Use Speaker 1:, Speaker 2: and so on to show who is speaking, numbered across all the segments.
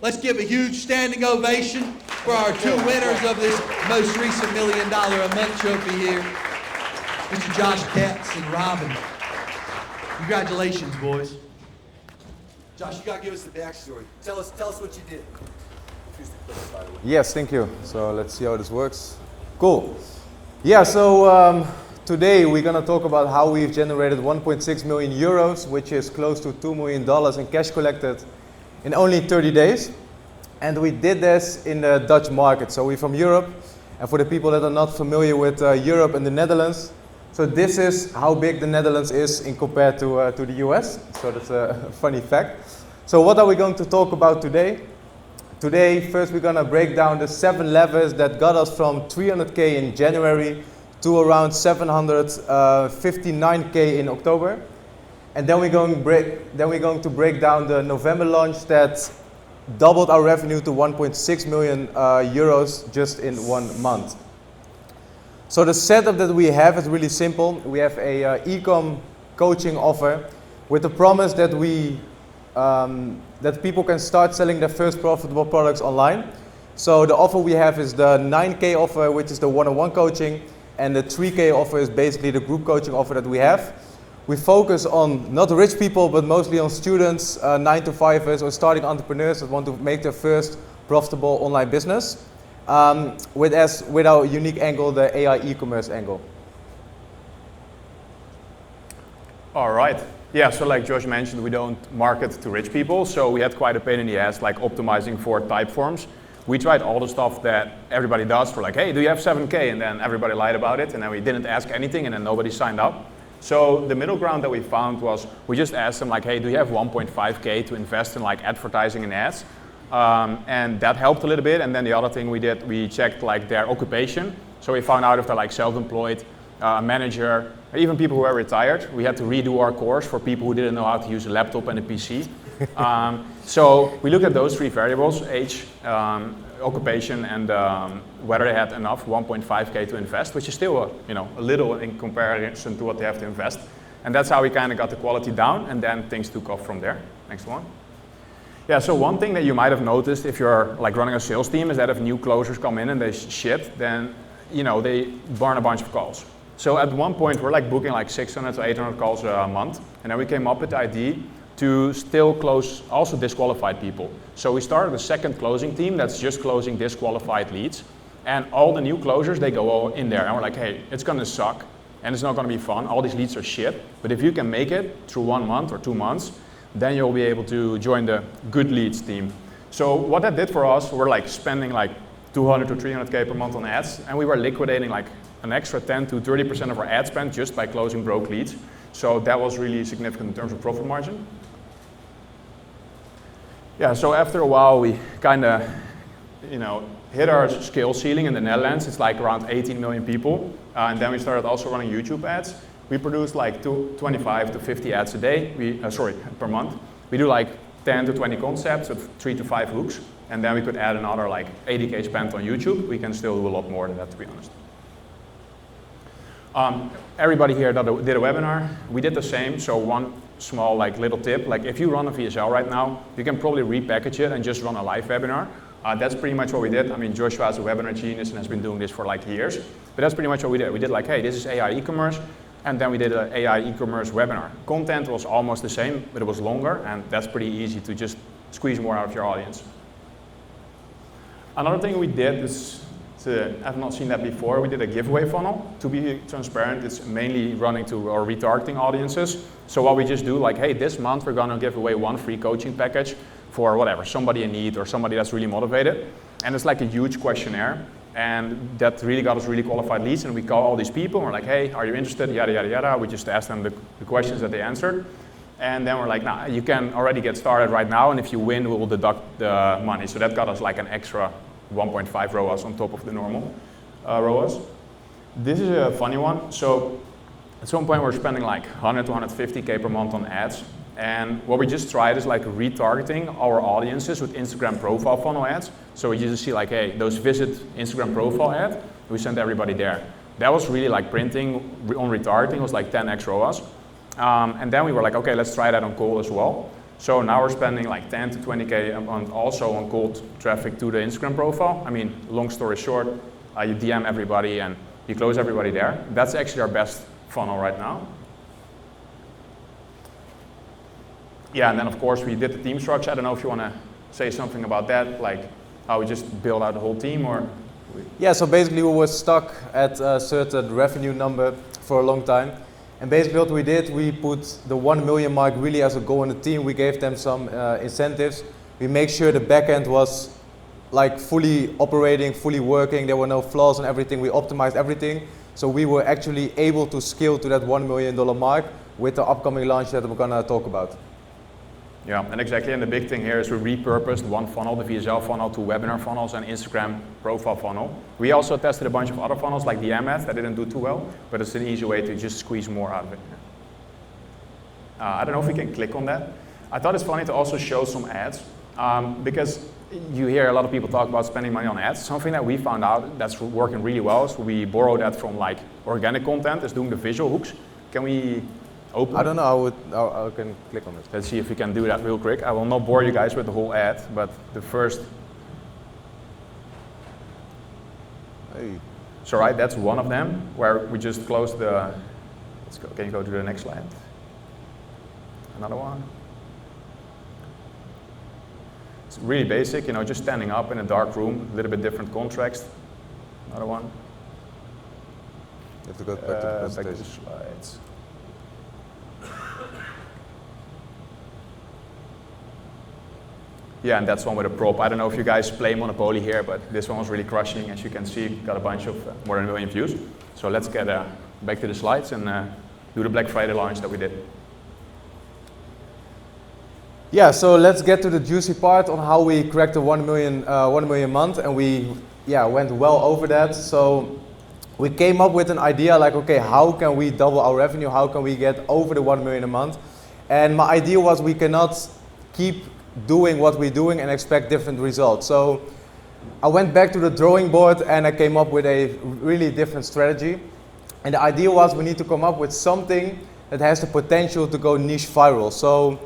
Speaker 1: Let's give a huge standing ovation for our two winners of this most recent $1 Million a Month trophy here, Mr. Josh Katz and Robin. Congratulations, boys. Josh, you gotta give us the backstory. Tell us what you did.
Speaker 2: Yes, thank you. So let's see how this works. Cool. Yeah, so today we're gonna talk about how we've generated 1.6 million euros, which is close to $2 million in cash collected in only 30 days. And we did this in the Dutch market. So we're from Europe. And for the people that are not familiar with Europe and the Netherlands, so this is how big the Netherlands is in compared to the US. So that's a funny fact. So what are we going to talk about today? Today, first we're going to break down the 7 levers that got us from 300K in January to around 759K in October. And then we're going to break down the November launch that doubled our revenue to 1.6 million euros just in 1 month. So the setup that we have is really simple. We have a e-com coaching offer with the promise that that people can start selling their first profitable products online. So the offer we have is the 9K offer, which is the one-on-one coaching, and the 3K offer is basically the group coaching offer that we have. We focus on not rich people, but mostly on students, 9-to-5ers, or starting entrepreneurs that want to make their first profitable online business, with our unique angle, the AI e-commerce angle.
Speaker 3: All right. Yeah, so like Josh mentioned, we don't market to rich people, so we had quite a pain in the ass, like optimizing for type forms. We tried all the stuff that everybody does. We're like, hey, do you have 7K? And then everybody lied about it, and then we didn't ask anything, and then nobody signed up. So the middle ground that we found was, we just asked them like, hey, do you have 1.5K to invest in like advertising and ads? And that helped a little bit. And then the other thing we did, we checked like their occupation. So we found out if they're like self-employed, a manager, or even people who are retired. We had to redo our course for people who didn't know how to use a laptop and a PC. So we looked at those 3 variables, age, occupation, and whether they had enough 1.5K to invest, which is still a little in comparison to what they have to invest. And that's how we kind of got the quality down, and then things took off from there. Next one. Yeah, so one thing that you might have noticed if you're like running a sales team is that if new closers come in and they shit, then they burn a bunch of calls. So at one point we're like booking like 600 to 800 calls a month, and then we came up with the idea to still close also disqualified people. So we started a second closing team that's just closing disqualified leads, and all the new closers, they go all in there, and we're like, hey, it's gonna suck and it's not gonna be fun, all these leads are shit, but if you can make it through 1 month or 2 months, then you'll be able to join the good leads team. So what that did for us, we're like spending like 200 to 300K per month on ads, and we were liquidating like an extra 10 to 30% of our ad spend just by closing broke leads. So that was really significant in terms of profit margin. Yeah, so after a while we kind of, hit our scale ceiling in the Netherlands. It's like around 18 million people. And then we started also running YouTube ads. We produce like 25 to 50 ads a day, per month. We do like 10 to 20 concepts with 3 to 5 hooks. And then we could add another like 80K spent on YouTube. We can still do a lot more than that, to be honest. Everybody here did a webinar. We did the same, so one small like little tip, like if you run a VSL right now, you can probably repackage it and just run a live webinar. That's pretty much what we did. I mean, Joshua is a webinar genius and has been doing this for like years, but that's pretty much what we did. We did like, hey, this is AI e-commerce, and then we did an AI e-commerce webinar. Content was almost the same, but it was longer, and that's pretty easy to just squeeze more out of your audience. Another thing we did is, I've not seen that before, we did a giveaway funnel. To be transparent, it's mainly running to our retargeting audiences. So what we just do, like, hey, this month we're gonna give away 1 free coaching package for whatever, somebody in need or somebody that's really motivated. And it's like a huge questionnaire, and that really got us really qualified leads, and we call all these people, and we're like, hey, are you interested, yada, yada, yada. We just ask them the questions that they answered. And then we're like, nah, you can already get started right now, and if you win, we will deduct the money. So that got us like an extra 1.5 ROAS on top of the normal ROAS. This is a funny one. So at some point we're spending like 100 to 150K per month on ads. And what we just tried is like retargeting our audiences with Instagram profile funnel ads. So we just see like, hey, those visit Instagram profile ad, we sent everybody there. That was really like printing on retargeting was like 10x ROAS. And then we were like, okay, let's try that on cold as well. So now we're spending like 10 to 20K a month also on cold traffic to the Instagram profile. I mean, long story short, you DM everybody and you close everybody there. That's actually our best funnel right now. Yeah, and then of course we did the team structure. I don't know if you want to say something about that, like how we just build out the whole team, or?
Speaker 2: Yeah, so basically we were stuck at a certain revenue number for a long time. And basically what we did, we put the 1 million mark really as a goal in the team. We gave them some incentives. We make sure the backend was like fully operating, fully working. There were no flaws and everything. We optimized everything. So we were actually able to scale to that $1 million mark with the upcoming launch that we're gonna talk about.
Speaker 3: Yeah, and exactly, and the big thing here is we repurposed one funnel, the VSL funnel, to webinar funnels and Instagram profile funnel. We also tested a bunch of other funnels like the ads that didn't do too well, but it's an easy way to just squeeze more out of it. I don't know if we can click on that. I thought it's funny to also show some ads, because you hear a lot of people talk about spending money on ads. Something that we found out that's working really well is we borrow that from like organic content, is doing the visual hooks. Can we open?
Speaker 2: I don't know, I can click on it.
Speaker 3: Let's see if we can do that real quick. I will not bore you guys with the whole ad, but the first.
Speaker 2: Hey.
Speaker 3: So right, that's one of them where we just closed the. Let's go. Can you go to the next slide? Another one. It's really basic, you know, just standing up in a dark room, a little bit different contrast. Another one.
Speaker 2: You have to go back to the
Speaker 3: Back to
Speaker 2: presentation.
Speaker 3: the slides. Yeah, and that's one with a prop. I don't know if you guys play Monopoly here, but this one was really crushing. As you can see, got a bunch of more than 1 million views. So let's get back to the slides and do the Black Friday launch that we did.
Speaker 2: Yeah, so let's get to the juicy part on how we cracked the 1 million month, and we went well over that. So we came up with an idea like, okay, how can we double our revenue? How can we get over the 1 million a month? And my idea was we cannot keep doing what we're doing and expect different results. So I went back to the drawing board and I came up with a really different strategy. And the idea was we need to come up with something that has the potential to go niche viral. So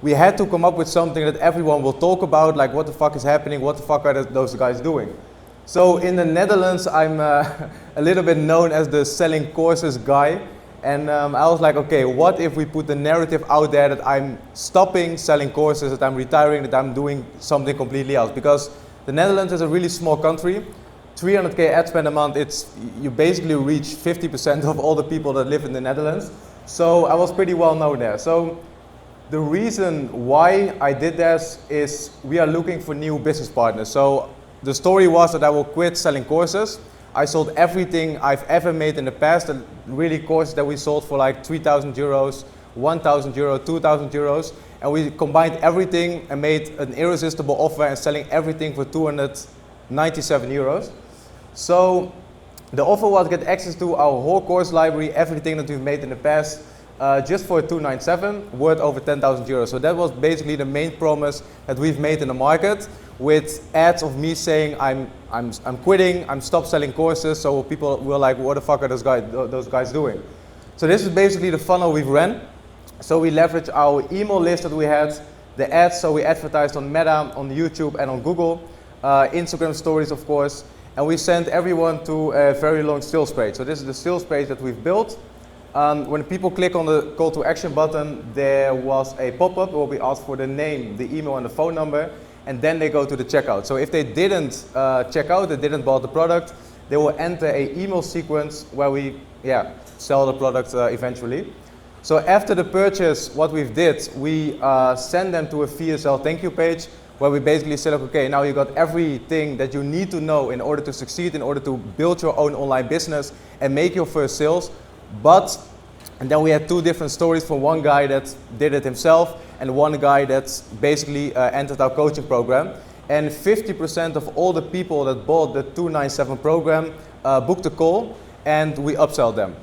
Speaker 2: we had to come up with something that everyone will talk about, like what the fuck is happening, what the fuck are those guys doing. So in the Netherlands, I'm a little bit known as the selling courses guy. And I was like, okay, what if we put the narrative out there that I'm stopping selling courses, that I'm retiring, that I'm doing something completely else? Because the Netherlands is a really small country. 300K ad spend a month, you basically reach 50% of all the people that live in the Netherlands. So I was pretty well known there. So the reason why I did this is we are looking for new business partners. So the story was that I will quit selling courses. I sold everything I've ever made in the past, and really courses that we sold for like 3,000 euros, 1,000 euros, 2,000 euros, and we combined everything and made an irresistible offer and selling everything for 297 euros. So the offer was get access to our whole course library, everything that we've made in the past, just for 297, worth over 10,000 euros. So that was basically the main promise that we've made in the market, with ads of me saying I'm quitting, I'm stopped selling courses. So people were like, what the fuck are those guys doing? So this is basically the funnel we've ran. So we leveraged our email list that we had, the ads, so we advertised on Meta, on YouTube and on Google, Instagram stories of course, and we sent everyone to a very long sales page. So this is the sales page that we've built. When people click on the call to action button, there was a pop-up where we asked for the name, the email and the phone number, and then they go to the checkout. So if they didn't check out, they didn't buy the product, they will enter an email sequence where we sell the product eventually. So after the purchase, what we've did, we send them to a VSL thank you page where we basically said, okay, now you got everything that you need to know in order to succeed, in order to build your own online business and make your first sales. And then we had two different stories from one guy that did it himself and one guy that basically entered our coaching program. And 50% of all the people that bought the 297 program booked a call and we upsell them.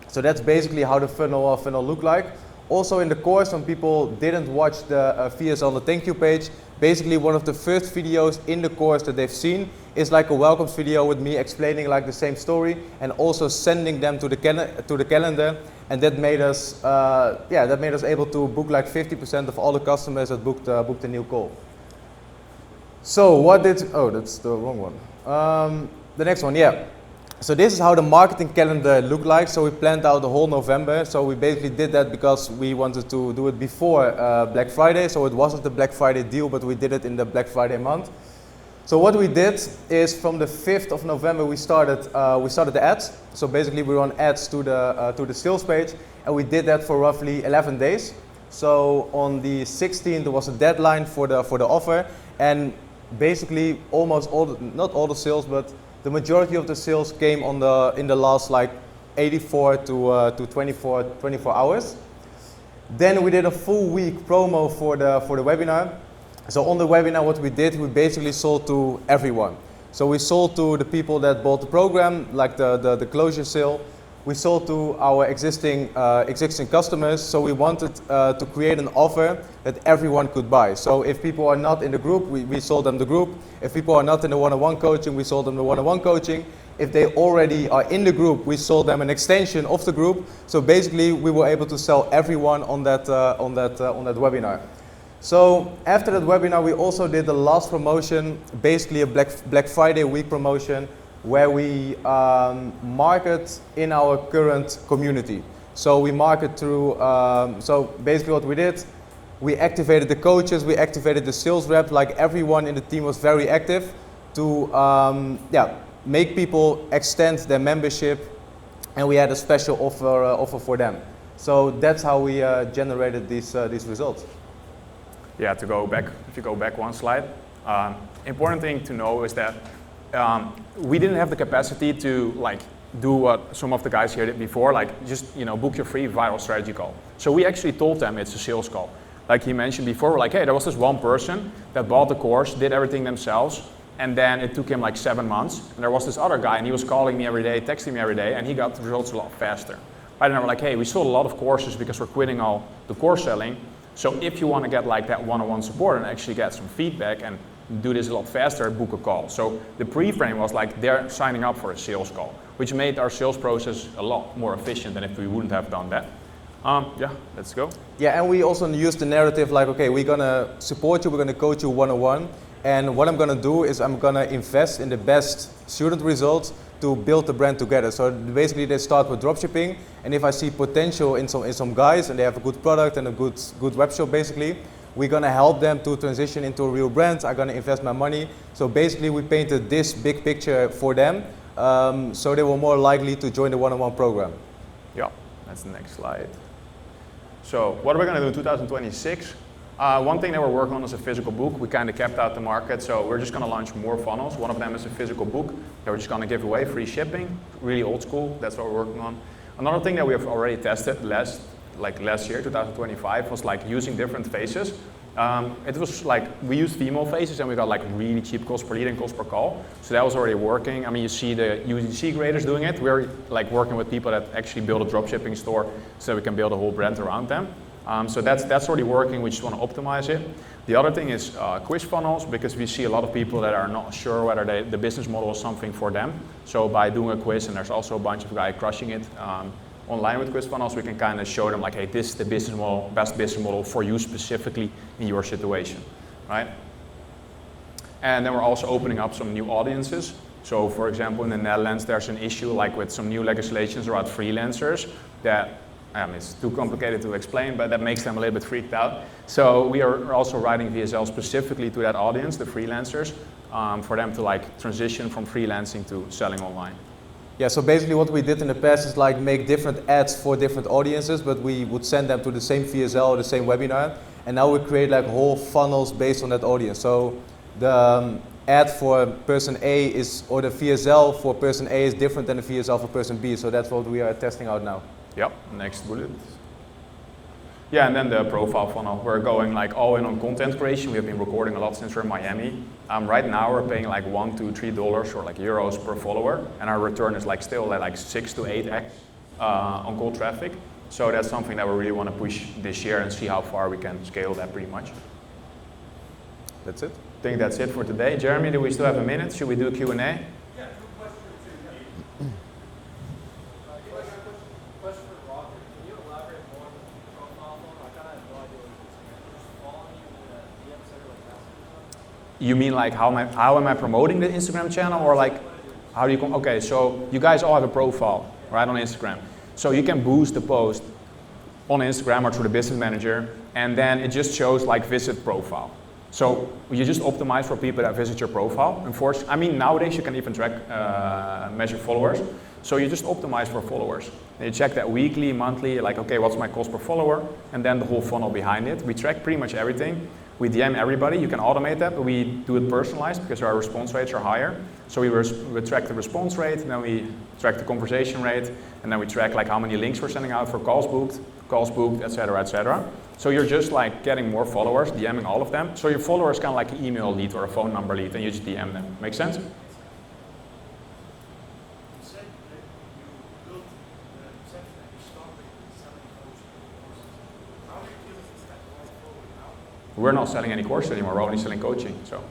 Speaker 2: So that's basically how the funnel looked like. Also in the course, when people didn't watch the VSL on the thank you page, basically one of the first videos in the course that they've seen is like a welcome video with me explaining like the same story and also sending them to the calendar, and that made us able to book like 50% of all the customers that booked a new call. So that's the wrong one. The next one, yeah. So this is how the marketing calendar looked like. So we planned out the whole November. So we basically did that because we wanted to do it before Black Friday. So it wasn't the Black Friday deal, but we did it in the Black Friday month. So what we did is from the 5th of November we started the ads. So basically we run ads to the sales page, and we did that for roughly 11 days. So on the 16th there was a deadline for the offer, and basically almost all, not all the sales, but the majority of the sales came in the last like 84 to 24 hours. Then we did a full week promo for the webinar. So on the webinar, what we did, we basically sold to everyone. So we sold to the people that bought the program, like the closure sale. We sold to our existing customers. So we wanted to create an offer that everyone could buy. So if people are not in the group, we sold them the group. If people are not in the one-on-one coaching, we sold them the one-on-one coaching. If they already are in the group, we sold them an extension of the group. So basically, we were able to sell everyone on that webinar. So after that webinar, we also did the last promotion, basically a Black Friday week promotion, where we market in our current community. So we market through, so basically what we did, we activated the coaches, we activated the sales rep, like everyone in the team was very active to make people extend their membership, and we had a special offer for them. So that's how we generated these results.
Speaker 3: Yeah, if you go back one slide, important thing to know is that we didn't have the capacity to like do what some of the guys here did before, like just book your free viral strategy call. So we actually told them it's a sales call. Like he mentioned before, we're like, hey, there was this one person that bought the course, did everything themselves, and then it took him like 7 months. And there was this other guy, and he was calling me every day, texting me every day, and he got the results a lot faster. Right, and we're like, hey, we sold a lot of courses because we're quitting all the course selling. So if you want to get like that one-on-one support and actually get some feedback and do this a lot faster, book a call. So the pre-frame was like they're signing up for a sales call, which made our sales process a lot more efficient than if we wouldn't have done that. Yeah, let's go.
Speaker 2: Yeah, and we also used the narrative like, okay, we're gonna support you, we're gonna coach you one-on-one, and what I'm gonna do is I'm gonna invest in the best student results to build the brand together. So basically they start with dropshipping, and if I see potential in some guys and they have a good product and a good web shop basically, we're gonna help them to transition into a real brand. I'm gonna invest my money. So basically we painted this big picture for them, so they were more likely to join the one-on-one program.
Speaker 3: Yeah, that's the next slide. So what are we gonna do in 2026? One thing that we're working on is a physical book. We kind of kept out the market, so we're just going to launch more funnels. One of them is a physical book that we're just going to give away, free shipping, really old school. That's what we're working on. Another thing that we have already tested last year, 2025, was like using different faces. It was like we used female faces and we got like really cheap cost per lead and cost per call. So that was already working. I mean, you see the UGC creators doing it. We're like working with people that actually build a dropshipping store so we can build a whole brand around them. So that's already working. We just want to optimize it. The other thing is quiz funnels, because we see a lot of people that are not sure whether the business model is something for them. So by doing a quiz, and there's also a bunch of guys crushing it online with quiz funnels, we can kind of show them like, hey, this is the business model, best business model for you specifically in your situation, right? And then we're also opening up some new audiences. So for example, in the Netherlands, there's an issue like with some new legislations around freelancers that it's too complicated to explain, but that makes them a little bit freaked out. So we are also writing VSL specifically to that audience, the freelancers, for them to like transition from freelancing to selling online.
Speaker 2: Yeah, so basically what we did in the past is like make different ads for different audiences, but we would send them to the same VSL or the same webinar, and now we create like whole funnels based on that audience. So the ad for person A is, or the VSL for person A is different than the VSL for person B, so that's what we are testing out now.
Speaker 3: Yep, next bullet. Yeah, and then the profile funnel. We're going like all in on content creation. We have been recording a lot since we're in Miami. Right now we're paying like $1 to $3 or like euros per follower, and our return is like still at like 6 to 8x on cold traffic. So that's something that we really want to push this year and see how far we can scale that pretty much.
Speaker 2: that's it.
Speaker 3: I think that's it for today. Jeremy, do we still have a minute? Should we do a Q&A? You mean like how am I promoting the Instagram channel, or like how do you okay, so you guys all have a profile right on Instagram, so you can boost the post on Instagram or through the business manager, and then it just shows like visit profile. So you just optimize for people that visit your profile. Unfortunately, I mean, nowadays you can even track measure followers, so you just optimize for followers. And you check that weekly, monthly, like okay, what's my cost per follower, and then the whole funnel behind it. We track pretty much everything. We DM everybody. You can automate that, but we do it personalized because our response rates are higher. So we track the response rate, and then we track the conversation rate, and then we track like how many links we're sending out for calls booked, etc., etc. So you're just like getting more followers, DMing all of them. So your followers kind of like an email lead or a phone number lead, and you just DM them. Make sense? We're not selling any courses anymore, we're only selling coaching. So.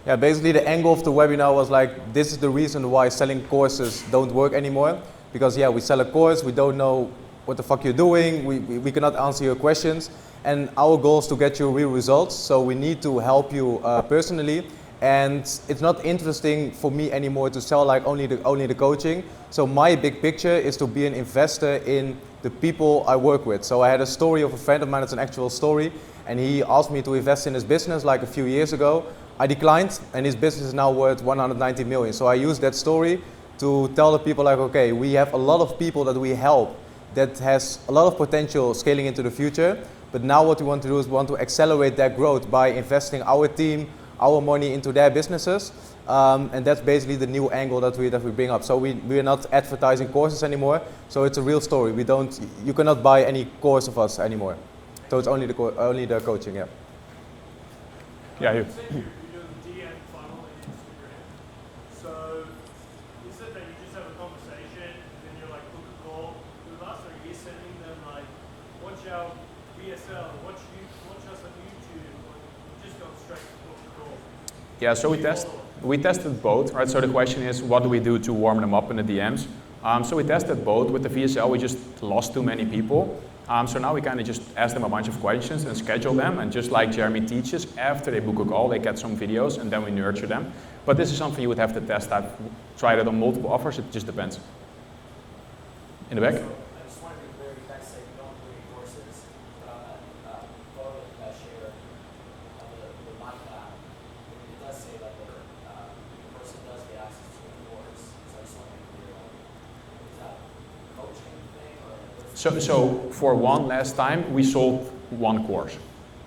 Speaker 2: Yeah, basically the angle of the webinar was like, this is the reason why selling courses don't work anymore. Because yeah, we sell a course, we don't know what the fuck you're doing, we cannot answer your questions. And our goal is to get you real results, so we need to help you personally. And it's not interesting for me anymore to sell like only the coaching. So my big picture is to be an investor in the people I work with. So I had a story of a friend of mine, it's an actual story, and he asked me to invest in his business like a few years ago. I declined, and his business is now worth 190 million. So I used that story to tell the people like, okay, we have a lot of people that we help that has a lot of potential scaling into the future. But now what we want to do is we want to accelerate that growth by investing our team, our money into their businesses. And that's basically the new angle that we bring up. So we're not advertising courses anymore. So it's a real story. You cannot buy any course of us anymore. So it's only the coaching, yeah.
Speaker 3: Yeah, you.
Speaker 4: You're doing DM funnel in Instagram. So is it that you just have a conversation and then you're like, book a call with us, or are you sending them like, watch our VSL, watch us on YouTube, or just go straight to book a call?
Speaker 3: Yeah, so we tested both, right? So the question is, what do we do to warm them up in the DMs? So we tested both. With the VSL, we just lost too many people. So now we kind of just ask them a bunch of questions and schedule them, and just like Jeremy teaches, after they book a call, they get some videos, and then we nurture them. But this is something you would have to test. I've tried it on multiple offers, it just depends. In the back?
Speaker 5: I just want to be clear, you guys say you don't do any courses, but on that photo that you guys share of the mic app, it does say that the person does get access to the course. So I just want to be clear, is that a coaching thing, or
Speaker 3: So for one last time, we sold one course.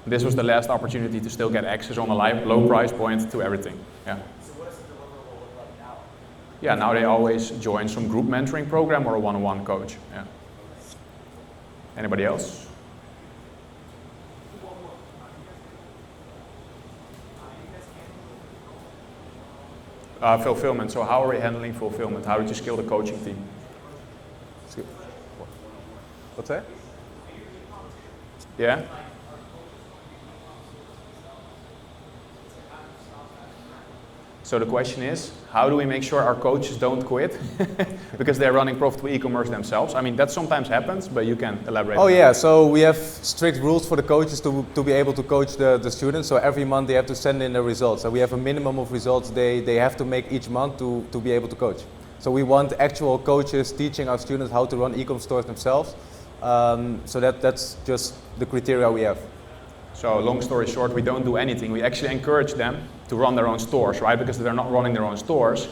Speaker 3: This was the last opportunity to still get access on a low price point to everything. Yeah.
Speaker 5: So what does the deliverable look like now?
Speaker 3: Yeah, now they always join some group mentoring program or a one-on-one coach. Yeah. Anybody else? Fulfillment. So how are we handling fulfillment? How did you scale the coaching team?
Speaker 2: What's that?
Speaker 3: Yeah? So the question is, how do we make sure our coaches don't quit because they're running profitable e-commerce themselves? I mean, that sometimes happens, but you can elaborate.
Speaker 2: Oh yeah, so we have strict rules for the coaches to be able to coach the students. So every month they have to send in the results. So we have a minimum of results they have to make each month to be able to coach. So we want actual coaches teaching our students how to run e-com stores themselves. So that's just the criteria we have.
Speaker 3: So long story short, we don't do anything. We actually encourage them to run their own stores, right? Because if they're not running their own stores,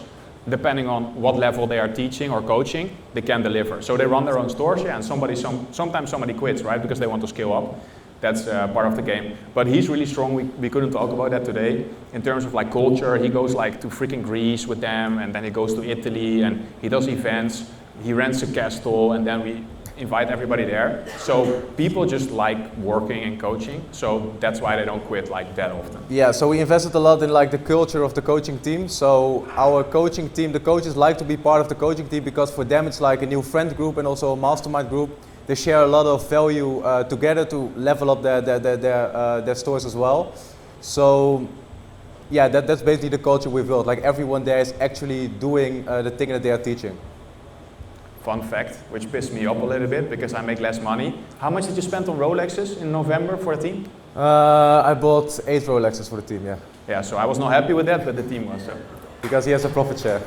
Speaker 3: depending on what level they are teaching or coaching, they can deliver. So they run their own stores, yeah, and sometimes somebody quits, right? Because they want to scale up. That's part of the game. But he's really strong. We couldn't talk about that today. In terms of like culture, he goes like to freaking Greece with them, and then he goes to Italy, and he does events. He rents a castle, and then we invite everybody there. So people just like working and coaching, so that's why they don't quit like that often.
Speaker 2: Yeah, so we invested a lot in like the culture of the coaching team. So our coaching team, the coaches like to be part of the coaching team because for them it's like a new friend group and also a mastermind group. They share a lot of value together to level up their stores as well. So yeah, that's basically the culture we built. Like everyone there is actually doing the thing that they are teaching.
Speaker 3: Fun fact, which pissed me up a little bit because I make less money. How much did you spend on Rolexes in November for the team?
Speaker 2: I bought 8 Rolexes for the team, yeah.
Speaker 3: Yeah, so I was not happy with that, but the team was. So.
Speaker 2: Because he has a profit share.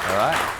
Speaker 3: All right.